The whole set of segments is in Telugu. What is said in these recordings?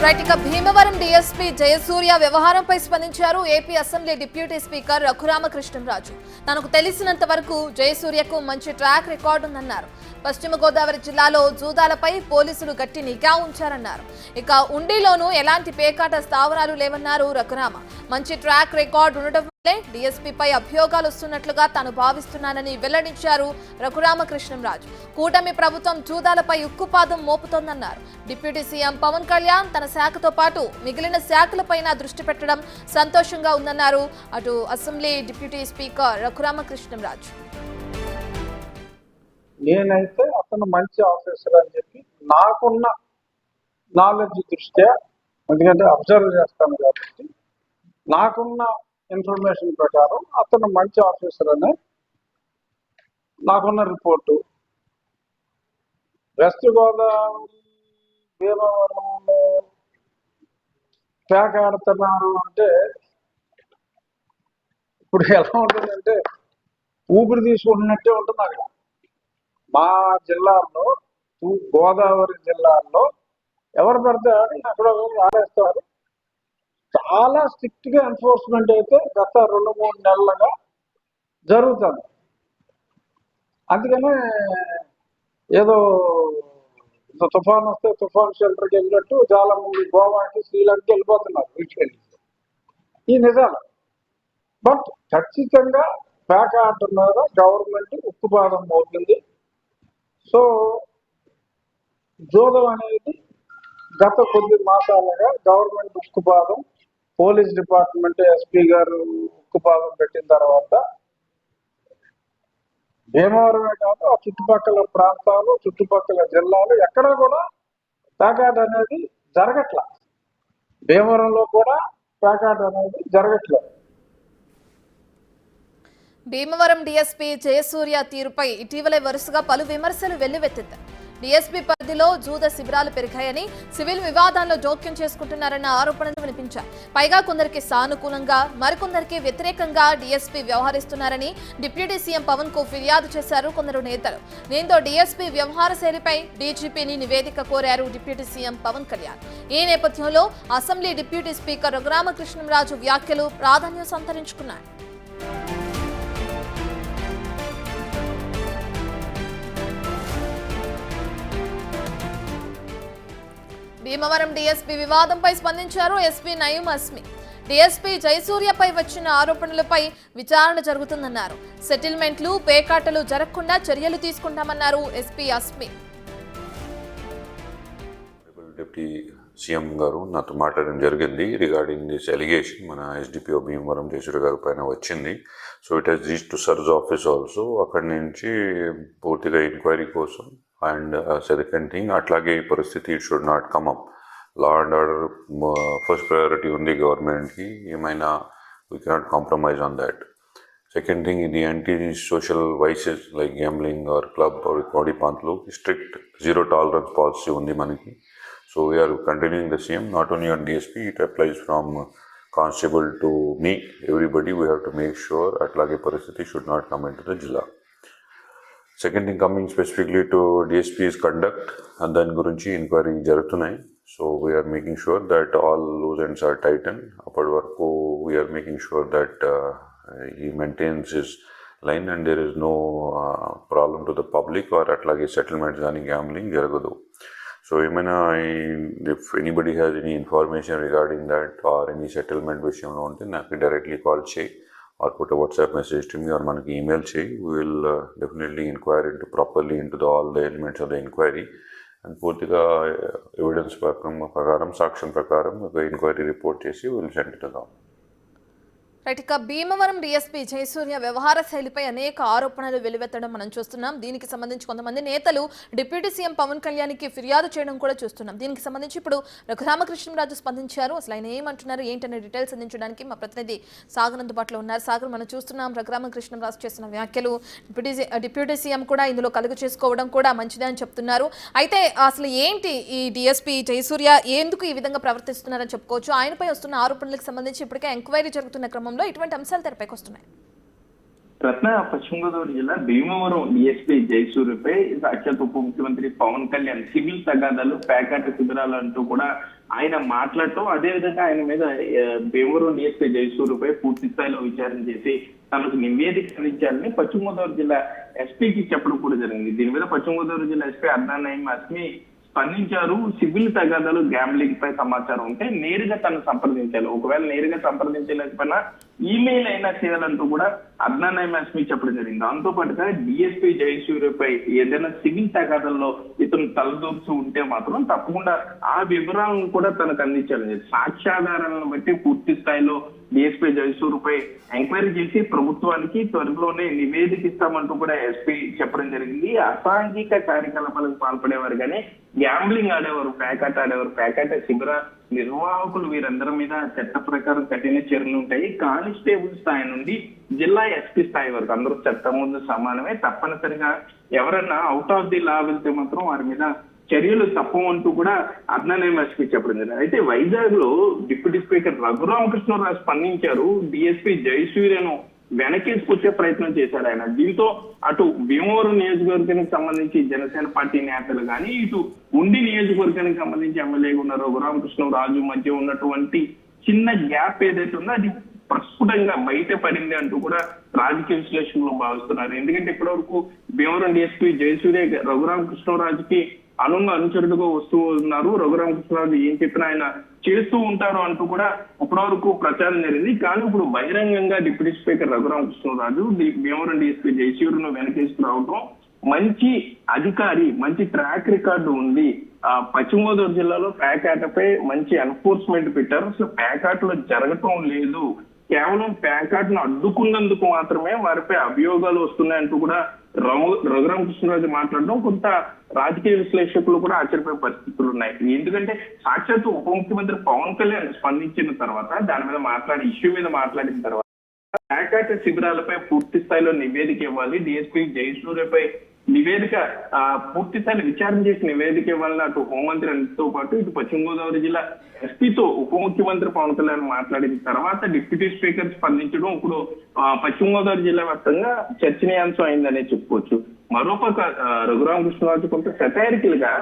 రైట్, ఇక భీమవరం డీఎస్పీ జయసూర్య వ్యవహారంపై స్పందించారు AP assembly deputy speaker Raghurama Krishnam Raju. తనకు తెలిసినంత వరకు జయసూర్యకు మంచి ట్రాక్ రికార్డు ఉందన్నారు. పశ్చిమ గోదావరి జిల్లాలో జూదాలపై పోలీసులు గట్టి నిఘా ఉంచారన్నారు. ఇక ఉండిలోనూ ఎలాంటి పేకాట స్థావరాలు లేవన్నారు రఘురామ. మంచి ట్రాక్ రికార్డు ఉండడం వల్లే డీఎస్పీపై అభియోగాలు వస్తున్నట్లుగా తాను భావిస్తున్నానని వెల్లడించారు రఘురామకృష్ణంరాజు. కూటమి ప్రభుత్వం జూదాలపై ఉక్కుపాదం మోపుతోందన్నారు. డిప్యూటీ సీఎం పవన్ కళ్యాణ్ తన శాఖతో పాటు మిగిలిన శాఖలపైన దృష్టి పెట్టడం సంతోషంగా ఉందన్నారు అటు అసెంబ్లీ డిప్యూటీ స్పీకర్ రఘురామకృష్ణంరాజు. నేనైతే అతను మంచి ఆఫీసర్ అని చెప్పి నాకున్న నాలెడ్జ్ దృష్ట్యా, ఎందుకంటే అబ్జర్వ్ చేస్తాను కాబట్టి నాకున్న ఇన్ఫర్మేషన్ ప్రకారం అతను మంచి ఆఫీసర్ అనే నాకున్న రిపోర్టు. వెస్ట్ గోదావరి భీమవరంలో ప్యాక్ ఆడుతున్నారు అంటే ఇప్పుడు ఎలా ఉంటుందంటే ఊపిరి తీసుకుంటున్నట్టే ఉంటుంది. అక్కడ మా జిల్లాల్లో, గోదావరి జిల్లాల్లో ఎవరు పడితే అని అక్కడ ఆడేస్తారు. చాలా స్ట్రిక్ట్ గా ఎన్ఫోర్స్మెంట్ అయితే గత 2-3 నెలలుగా జరుగుతుంది. అందుకనే ఏదో తుఫాన్ వస్తే తుఫాన్ షెల్టర్కి వెళ్ళినట్టు చాలా మంది గోవాకి, శ్రీలంకకి వెళ్ళిపోతున్నారు వీటికి. ఈ నిజాలు. బట్ ఖచ్చితంగా ప్యాక్ ఆట మీద గవర్నమెంట్ ఉక్కుపాదం మోపింది. సో జోదం అనేది గత కొద్ది మాసాలుగా గవర్నమెంట్ ఉక్కుపాదం, పోలీస్ డిపార్ట్మెంట్ ఎస్పీ గారు ఉక్కుపాదం పెట్టిన తర్వాత భీమవరమే కాదు ఆ చుట్టుపక్కల ప్రాంతాలు, చుట్టుపక్కల జిల్లాలు ఎక్కడా కూడా ప్యాకాట అనేది జరగట్ల. భీమవరంలో కూడా ప్యాకాట అనేది జరగట్లేదు. భీమవరం డీఎస్పీ జయసూర్య తీరుపై ఇటీవలే వరుసగా పలు విమర్శలు వెల్లువెత్తాయి. డీఎస్పీ పరిధిలో జూద శిబిరాలు పెరిగాయని, సివిల్ వివాదాల్లో జోక్యం చేసుకుంటున్నారన్న ఆరోపణలు వినిపించాయి. పైగా కొందరికి సానుకూలంగా, మరికొందరికి వ్యతిరేకంగా డీఎస్పీ వ్యవహరిస్తున్నారని డిప్యూటీ సీఎం పవన్ కు ఫిర్యాదు చేశారు కొందరు నేతలు. దీంతో డీఎస్పీ వ్యవహార శైలిపై డీజీపీని నివేదిక కోరారు డిప్యూటీ సీఎం పవన్ కళ్యాణ్. ఈ నేపథ్యంలో అసెంబ్లీ డిప్యూటీ స్పీకర్ రఘురామకృష్ణంరాజు వ్యాఖ్యలు ప్రాధాన్యం సంతరించుకున్నాయి. భీమవరం డీఎస్పీ వివాదంపై స్పందించారు ఎస్పీ నయీం అస్మి. డీఎస్పీ జయసూర్యపై వచ్చిన ఆరోపణలపై విచారణ జరుగుతుందన్నారు. సెటిల్మెంట్లు, పేకాటలు జరగకుండా చర్యలు తీసుకుంటామన్నారు ఎస్పీ అస్మి. డిప్యూటీ సీఎం గారు నాతో మాట్లాడడం జరిగింది రిగార్డింగ్ దిస్ ఎలిగేషన్. మన ఎస్డిపిఓ భీమవరం జయసూర్య గారి పైన వచ్చింది. So it has reach to surge office also. అక్కడి నుంచి పూర్తిగా ఎంక్వైరీ కోసం అండ్ సెకండ్ థింగ్, అట్లాగే ఈ పరిస్థితి it should not come up. Law and order first priority ఉంది గవర్నమెంట్కి. ఏమైనా we cannot compromise on that. Second thing, ఇది anti social vices like gambling or club or body పాంత్లో స్ట్రిక్ట్ జీరో టాలరెన్స్ పాలసీ ఉంది మనకి. So we're continuing the same, not only on DSP, it applies from constable to me, everybody. We have to make sure అట్లాగే పరిస్థితి should not come into the జిల్లా. Second thing, coming specifically to DSPs conduct, దాని గురించి ఎంక్వైరీ జరుగుతున్నాయి. So we are making sure that all loose ends are tighten. అప్పటి వరకు we are making sure that he maintains his line and there is no problem to the public or అట్లాగే సెటిల్మెంట్స్ కానీ గ్యాంబ్లింగ్ జరగదు. సో ఏమైనా if anybody has any information regarding that or any settlement విషయంలో ఉంటే నాకు డైరెక్ట్లీ కాల్ చేయి or put a WhatsApp message to me or manaki email cheyi. We will definitely inquire into properly into all the elements of the inquiry and పూర్తిగా ఎవిడెన్స్ ప్రకారం, సాక్ష్యం ప్రకారం ఒక inquiry report చేసి we will send it to them. Right, ఇక భీమవరం డీఎస్పీ జయసూర్య వ్యవహార శైలిపై అనేక ఆరోపణలు వెలువెత్తడం మనం చూస్తున్నాం. దీనికి సంబంధించి కొంతమంది నేతలు డిప్యూటీ సీఎం పవన్ కళ్యాణ్కి ఫిర్యాదు చేయడం కూడా చూస్తున్నాం. దీనికి సంబంధించి ఇప్పుడు రఘురామకృష్ణంరాజు స్పందించారు. అసలు ఆయన ఏమంటున్నారు, ఏంటనే డీటెయిల్స్ అందించడానికి మా ప్రతినిధి సాగర్ అందుబాటులో ఉన్నారు. సాగర్, మనం చూస్తున్నాం రఘురామకృష్ణంరాజు చేసిన వ్యాఖ్యలు, డిప్యూటీ సీఎం కూడా ఇందులో కలుగు చేసుకోవడం కూడా మంచిదే అని చెప్తున్నారు. అయితే అసలు ఏంటి ఈ డీఎస్పీ జయసూర్య ఎందుకు ఈ విధంగా ప్రవర్తిస్తున్నారని చెప్పుకోవచ్చు? ఆయనపై వస్తున్న ఆరోపణలకు సంబంధించి ఇప్పటికే ఎంక్వైరీ జరుగుతున్న క్రమంలో ఇటువంటి అంశాలు తెరపైకి వస్తున్నాయి. రత్న, పశ్చిమ గోదావరి జిల్లా భీమవరం డిఎస్పీ జయసూర్యపై సాక్షాత్ ఉప ముఖ్యమంత్రి పవన్ కళ్యాణ్ సివిల్ తగాదాలు, ప్యాకాట శిబిరాలు అంటూ కూడా ఆయన మాట్లాడటం, అదే విధంగా ఆయన మీద భీమవరం డిఎస్పీ జయసూర్యపై పూర్తి స్థాయిలో విచారణ చేసి తనకు నివేదిక అందించాలని పశ్చిమ గోదావరి జిల్లా ఎస్పీకి చెప్పడం కూడా జరిగింది. దీని మీద పశ్చిమ గోదావరి జిల్లా ఎస్పీ అద్నాన్ నయీం అస్మి స్పందించారు. సివిల్ తగాదాలు, గ్యాంబ్లింగ్ పై సమాచారం ఉంటే నేరుగా తను సంప్రదించాలి, ఒకవేళ నేరుగా సంప్రదించలేకపోయినా ఈమెయిల్ అయినా చేయాలంటూ కూడా అద్నాన్ నయీం అస్మి చెప్పడం జరిగింది. దాంతో పాటుగా డిఎస్పీ జయసూర్యపై ఏదైనా సివిల్ తగాదాల్లో ఇతను తలదూర్చి ఉంటే మాత్రం తప్పకుండా ఆ వివరాలను కూడా తనకు అందించాలని, సాక్ష్యాధారాలను బట్టి పూర్తి స్థాయిలో డిఎస్పీ జయసూర్యపై ఎంక్వైరీ చేసి ప్రభుత్వానికి త్వరలోనే నివేదిక ఇస్తామంటూ కూడా ఎస్పీ చెప్పడం జరిగింది. అసాంఘిక కార్యకలాపాలకు పాల్పడేవారు కానీ గ్యాంబ్లింగ్ ఆడేవారు, ప్యాకాట ఆడేవారు, ప్యాకాట శిబిర నిర్వాహకులు వీరందరి మీద చట్ట ప్రకారం కఠిన చర్యలు ఉంటాయి. కానిస్టేబుల్ స్థాయి నుండి జిల్లా ఎస్పీ స్థాయి వరకు అందరూ చట్టం ముందు సమానమే. తప్పనిసరిగా ఎవరన్నా అవుట్ ఆఫ్ ది లా వెళ్తే మాత్రం వారి మీద చర్యలు తప్పమంటూ కూడా అద్నాన్ నయీం అస్మి చెప్పడం జరిగింది. అయితే వైజాగ్ లో డిప్యూటీ స్పీకర్ రఘురామకృష్ణరాజు స్పందించారు. డిఎస్పీ జయసూర్యను వెనకేసుకొచ్చే ప్రయత్నం చేశాడు ఆయన. దీంతో అటు భీమవరం నియోజకవర్గానికి సంబంధించి జనసేన పార్టీ నేతలు కానీ, ఇటు ఉండి నియోజకవర్గానికి సంబంధించి ఎమ్మెల్యేగా ఉన్న రఘురామకృష్ణరాజు మధ్య ఉన్నటువంటి చిన్న గ్యాప్ ఏదైతే ఉందో అది ప్రస్ఫుటంగా బయటపడింది అంటూ కూడా రాజకీయ విశ్లేషకులు భావిస్తున్నారు. ఎందుకంటే ఇప్పటివరకు భీమవరం డిఎస్పీ జయసూర్య రఘురామకృష్ణరాజుకి అనుచరుడుగా వస్తూ ఉన్నారు. రఘురామకృష్ణరాజు ఏం చెప్పినా ఆయన చేస్తూ ఉంటారు అంటూ కూడా ఇప్పటివరకు ప్రచారం జరిగింది. కానీ ఇప్పుడు బహిరంగంగా deputy speaker Raghuramakrishnaraju Bhimavaram DSP జయసూర్యను వెనకేసుకురావడం, మంచి అధికారి, మంచి ట్రాక్ రికార్డు ఉంది, పశ్చిమ గోదావరి జిల్లాలో ప్యాకాటపై మంచి ఎన్ఫోర్స్మెంట్ పెట్టారు, అసలు ప్యాకాట్లో జరగటం లేదు, కేవలం ప్యాకాట్ను అడ్డుకున్నందుకు మాత్రమే వారిపై అభియోగాలు వస్తున్నాయంటూ కూడా రఘురామకృష్ణరాజు మాట్లాడడం కొంత రాజకీయ విశ్లేషకులు కూడా ఆశ్చర్యపోయే పరిస్థితులు ఉన్నాయి. ఎందుకంటే సాక్షాత్తు ఉప ముఖ్యమంత్రి పవన్ కళ్యాణ్ స్పందించిన తర్వాత, దాని మీద ఇష్యూ మీద మాట్లాడిన తర్వాత ప్యాకాట్ శిబిరాలపై పూర్తి స్థాయిలో నివేదిక ఇవ్వాలి, డిఎస్పీ జయసూర్యపై నివేదిక పూర్తి స్థాయిలో విచారణ చేసి నివేదిక ఇవ్వాలని అటు హోంమంత్రితో పాటు ఇటు పశ్చిమ గోదావరి జిల్లా ఎస్పీతో ఉప ముఖ్యమంత్రి పవన్ కళ్యాణ్ మాట్లాడిన తర్వాత డిప్యూటీ స్పీకర్ స్పందించడం ఇప్పుడు పశ్చిమ గోదావరి జిల్లా వ్యాప్తంగా చర్చనీయాంశం అయిందనే చెప్పుకోవచ్చు. మరోపక్క రఘురామకృష్ణరాజు కొంత సెటైరికల్ గా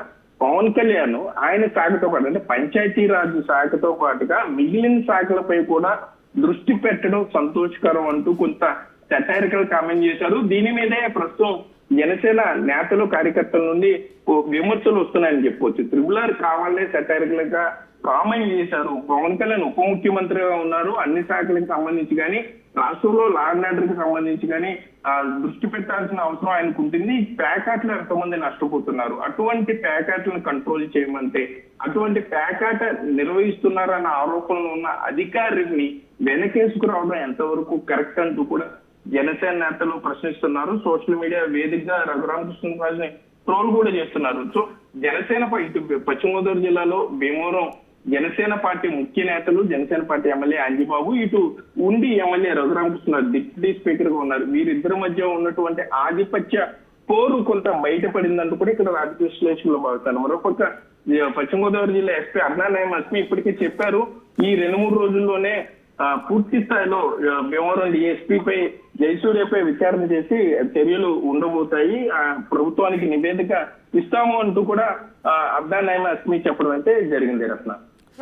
పవన్ కళ్యాణ్ ఆయన శాఖతో పాటు అంటే పంచాయతీరాజ్ శాఖతో పాటుగా మిగిలిన శాఖలపై కూడా దృష్టి పెట్టడం సంతోషకరం అంటూ కొంత సెటైరికల్ కామెంట్ చేశారు. దీని మీదే ప్రస్తుతం జనసేన నేతలు, కార్యకర్తల నుండి విమర్శలు వస్తున్నాయని చెప్పొచ్చు. త్రిబుల్ కావాలనే సెటైరికల్ గా కామెంట్ చేశారు. పవన్ కళ్యాణ్ ఉప ముఖ్యమంత్రిగా ఉన్నారు, అన్ని శాఖలకు సంబంధించి కానీ రాష్ట్రంలో లా అండ్ ఆర్డర్ కి సంబంధించి కానీ దృష్టి పెట్టాల్సిన అవసరం ఆయనకు ఉంటుంది. ప్యాకాట్లు ఎంతమంది నష్టపోతున్నారు, అటువంటి ప్యాకాట్లను కంట్రోల్ చేయమంటే, అటువంటి ప్యాకాట నిర్వహిస్తున్నారన్న ఆరోపణలు ఉన్న అధికారిని వెనకేసుకురావడం ఎంతవరకు కరెక్ట్ అంటూ కూడా జనసేన నేతలు ప్రశ్నిస్తున్నారు. సోషల్ మీడియా వేదికగా రఘురామకృష్ణరాజుని ట్రోల్ కూడా చేస్తున్నారు. సో జనసేనపై ఇటు పశ్చిమ గోదావరి జిల్లాలో భీమవరం జనసేన పార్టీ ముఖ్య నేతలు, జనసేన పార్టీ ఎమ్మెల్యే అంజిబాబు, ఇటు ఉండి ఎమ్మెల్యే రఘురామకృష్ణరాజు డిప్యూటీ స్పీకర్ గా ఉన్నారు. వీరిద్దరి మధ్య ఉన్నటువంటి ఆధిపత్య పోరు కొంత బయటపడిందంటూ కూడా ఇక్కడ రాజకీయ విశ్లేషకులు భావిస్తారు. మరోపక్క పశ్చిమ గోదావరి జిల్లా ఎస్పీ అద్నాన్ నయీం అస్మి ఇప్పటికే చెప్పారు, ఈ 2-3 రోజుల్లోనే పూర్తి స్థాయిలో భీమవరం డిఎస్పీపై జయసూర్యపై విచారణ చేసి చర్యలు ఉండబోతాయి, ప్రభుత్వానికి నివేదిక ఇస్తాము అంటూ కూడా అద్నాన్ నయీం అస్మి చెప్పడం అయితే జరిగింది. Ratna.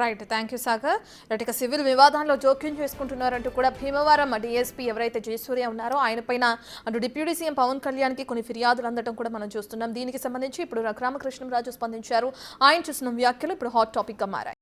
Right, thank you Sagar. ఇక సివిల్ వివాదాల్లో జోక్యం చేసుకుంటున్నారంటూ కూడా భీమవరం డిఎస్పీ ఎవరైతే జయసూర్య ఉన్నారో ఆయన పైన అటు డిప్యూటీ సీఎం పవన్ కళ్యాణ్ కి కొన్ని ఫిర్యాదులు అందడం కూడా మనం చూస్తున్నాం. దీనికి సంబంధించి ఇప్పుడు రఘురామకృష్ణరాజు స్పందించారు. ఆయన చేసిన వ్యాఖ్యలు ఇప్పుడు హాట్ టాపిక్ గా మారాయి.